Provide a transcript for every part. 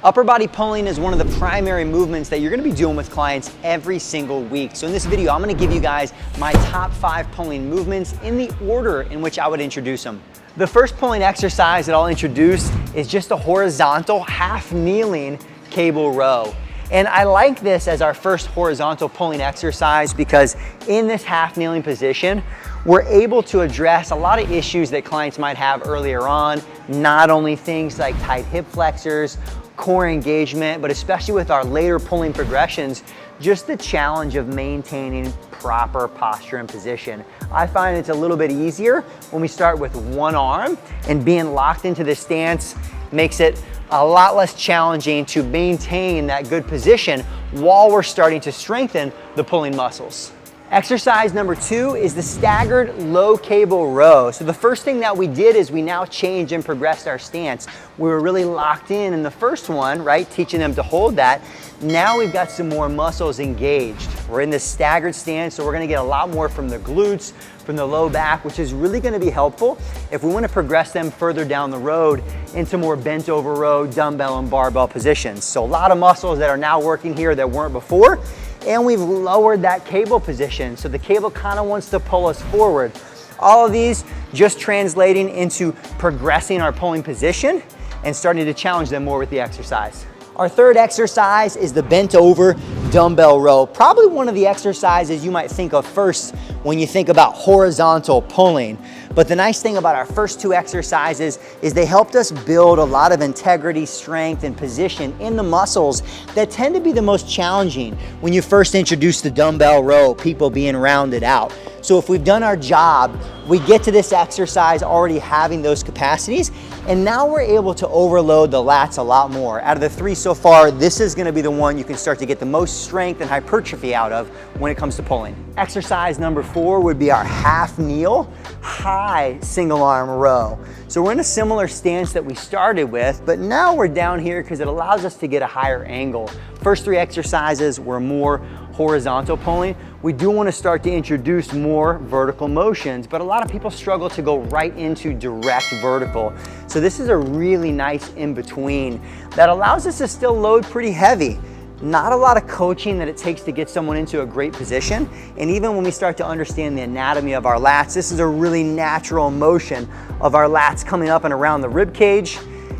Upper body pulling is one of the primary movements that you're gonna be doing with clients every single week. So in this video, I'm gonna give you guys my top 5 pulling movements in the order in which I would introduce them. The first pulling exercise that I'll introduce is just a horizontal half kneeling cable row. And I like this as our first horizontal pulling exercise because in this half kneeling position, we're able to address a lot of issues that clients might have earlier on, not only things like tight hip flexors, core engagement, but especially with our later pulling progressions, just the challenge of maintaining proper posture and position. I find it's a little bit easier when we start with one arm, and being locked into this stance makes it a lot less challenging to maintain that good position while we're starting to strengthen the pulling muscles. Exercise number 2 is the staggered low cable row. So the first thing that we did is we now changed and progressed our stance. We were really locked in the first one, right? Teaching them to hold that. Now we've got some more muscles engaged. We're in this staggered stance, so we're gonna get a lot more from the glutes, from the low back, which is really gonna be helpful if we wanna progress them further down the road into more bent over row, dumbbell and barbell positions. So a lot of muscles that are now working here that weren't before. And we've lowered that cable position. So the cable kind of wants to pull us forward. All of these just translating into progressing our pulling position and starting to challenge them more with the exercise. Our third exercise is the bent over dumbbell row. Probably one of the exercises you might think of first when you think about horizontal pulling. But the nice thing about our first 2 exercises is they helped us build a lot of integrity, strength, and position in the muscles that tend to be the most challenging when you first introduce the dumbbell row, people being rounded out. So if we've done our job, we get to this exercise already having those capacities, and now we're able to overload the lats a lot more. Out of the 3 so far, this is gonna be the one you can start to get the most strength and hypertrophy out of when it comes to pulling. Exercise number 4 would be our half kneel, high single arm row. So we're in a similar stance that we started with, but now we're down here because it allows us to get a higher angle. First 3 exercises were more horizontal pulling. We do want to start to introduce more vertical motions, but a lot of people struggle to go right into direct vertical. So this is a really nice in-between that allows us to still load pretty heavy. Not a lot of coaching that it takes to get someone into a great position. And even when we start to understand the anatomy of our lats, this is a really natural motion of our lats coming up and around the rib cage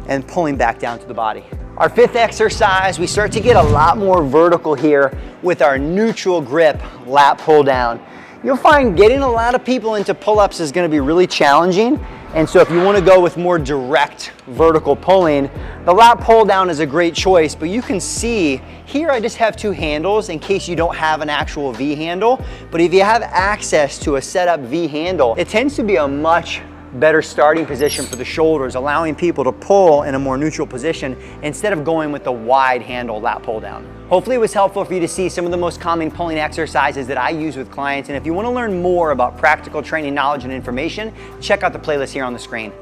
and pulling back down to the body. Our 5th exercise, we start to get a lot more vertical here with our neutral grip lat pull down. You'll find getting a lot of people into pull-ups is gonna be really challenging. And so if you wanna go with more direct vertical pulling, the lat pull down is a great choice, but you can see here I just have 2 handles in case you don't have an actual V handle. But if you have access to a setup V handle, it tends to be a much better starting position for the shoulders, allowing people to pull in a more neutral position instead of going with the wide handle lat pull down. Hopefully it was helpful for you to see some of the most common pulling exercises that I use with clients. And if you want to learn more about practical training knowledge and information, check out the playlist here on the screen.